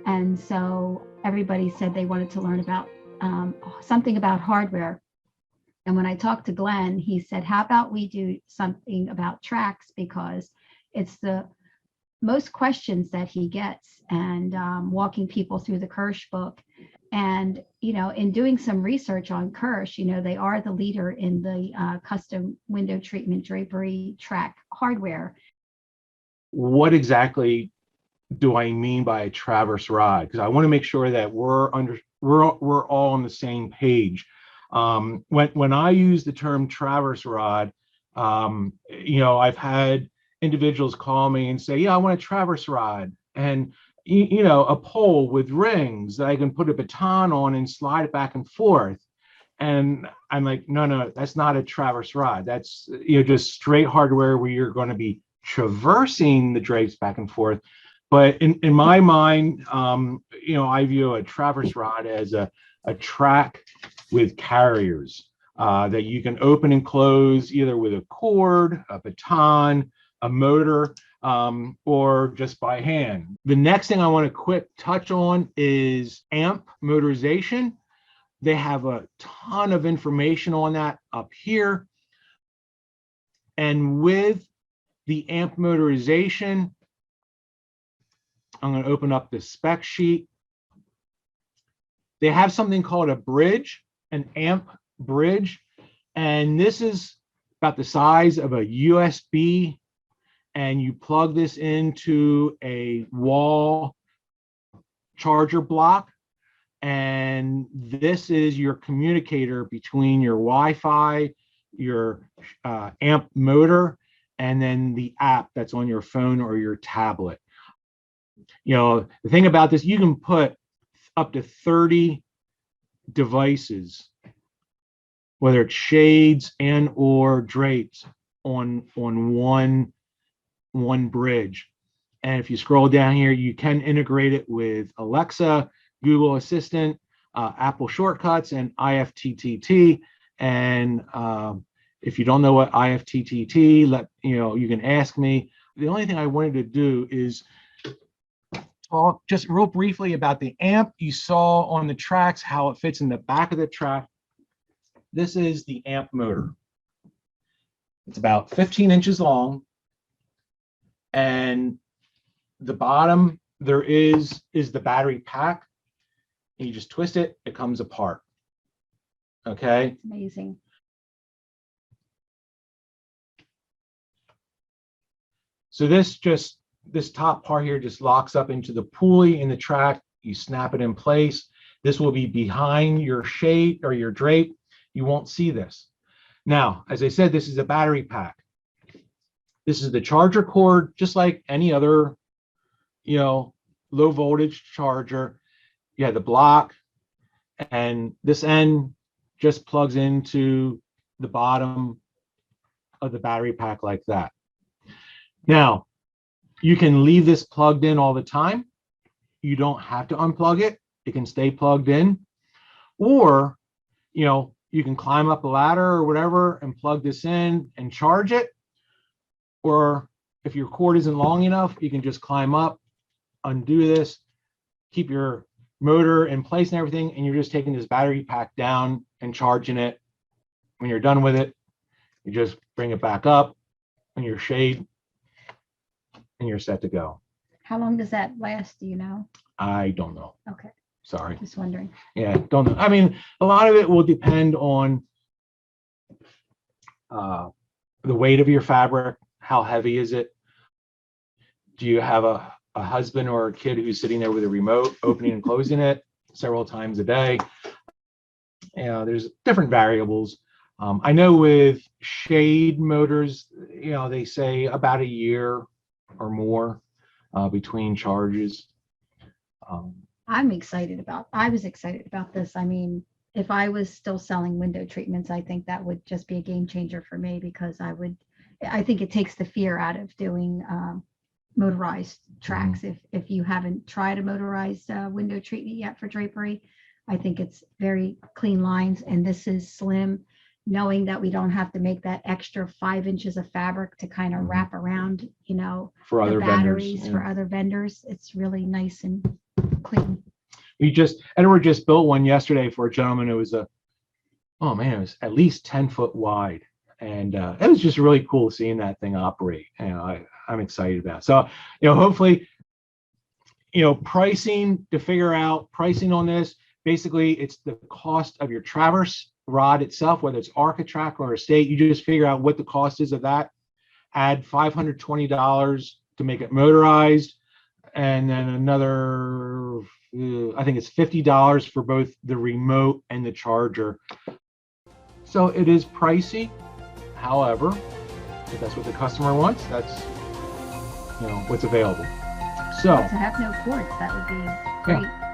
And so everybody said they wanted to learn about something about hardware. And when I talked to Glenn, he said, how about we do something about tracks, because it's the most questions that he gets, and walking people through the Kirsch book. And, in doing some research on Kirsch, they are the leader in the custom window treatment drapery track hardware. What exactly do I mean by a traverse rod? Because I want to make sure that we're all on the same page. When I use the term traverse rod, I've had individuals call me and say, yeah, I want a traverse rod, and a pole with rings that I can put a baton on and slide it back and forth. And I'm like, no, that's not a traverse rod. That's just straight hardware where you're going to be traversing the drapes back and forth. But in my mind, I view a traverse rod as a track with carriers that you can open and close either with a cord, a baton, a motor, or just by hand. The next thing I want to quick touch on is AMP Motorization. They have a ton of information on that up here. And with the AMP Motorization, I'm going to open up the spec sheet. They have something called a bridge, an AMP bridge, and this is about the size of a USB, and you plug this into a wall charger block, and this is your communicator between your Wi-Fi, your AMP motor, and then the app that's on your phone or your tablet. The thing about this, you can put up to 30 devices, whether it's shades and or drapes, on one bridge. And if you scroll down here, you can integrate it with Alexa, Google Assistant, Apple Shortcuts, and IFTTT. And if you don't know what IFTTT, you can ask me. The only thing I wanted to do is talk just real briefly about the AMP. You saw on the tracks how it fits in the back of the track. This is the AMP motor. It's about 15 inches long, and the bottom there is the battery pack. And you just twist it, it comes apart. Okay. It's amazing. So this top part here just locks up into the pulley in the track. You snap it in place. This will be behind your shade or your drape. You won't see this. Now, as I said, this is a battery pack. This is the charger cord, just like any other, low voltage charger. You have the block, and this end just plugs into the bottom of the battery pack like that. Now, you can leave this plugged in all the time. You don't have to unplug it. It can stay plugged in. Or, you can climb up a ladder or whatever and plug this in and charge it. Or if your cord isn't long enough, you can just climb up, undo this, keep your motor in place and everything, and you're just taking this battery pack down and charging it. When you're done with it, you just bring it back up in your shade, and you're set to go. How long does that last? Do you know? I don't know. Okay. Sorry. Just wondering. Yeah, don't know. I mean, a lot of it will depend on the weight of your fabric. How heavy is it? Do you have a husband or a kid who's sitting there with a remote, opening and closing it several times a day? There's different variables. I know with shade motors, they say about a year or more between charges. I was excited about this. I mean, if I was still selling window treatments, I think that would just be a game changer for me, because I think it takes the fear out of doing motorized tracks. If you haven't tried a motorized window treatment yet for drapery, I think it's very clean lines, and this is slim. knowing that we don't have to make that extra 5 inches of fabric to kind of wrap around, For the other batteries vendors. for other vendors. It's really nice and clean. Edward just built one yesterday for a gentleman. It was it was at least 10 foot wide. And it was just really cool seeing that thing operate. I'm excited about it. So, hopefully, pricing on this, basically it's the cost of your traverse rod itself, whether it's Architrac or Estate. You just figure out what the cost is of that, add $520 to make it motorized, and then another, I think it's $50 for both the remote and the charger. So it is pricey. However, if that's what the customer wants, that's what's available. So To have no cords, that would be great.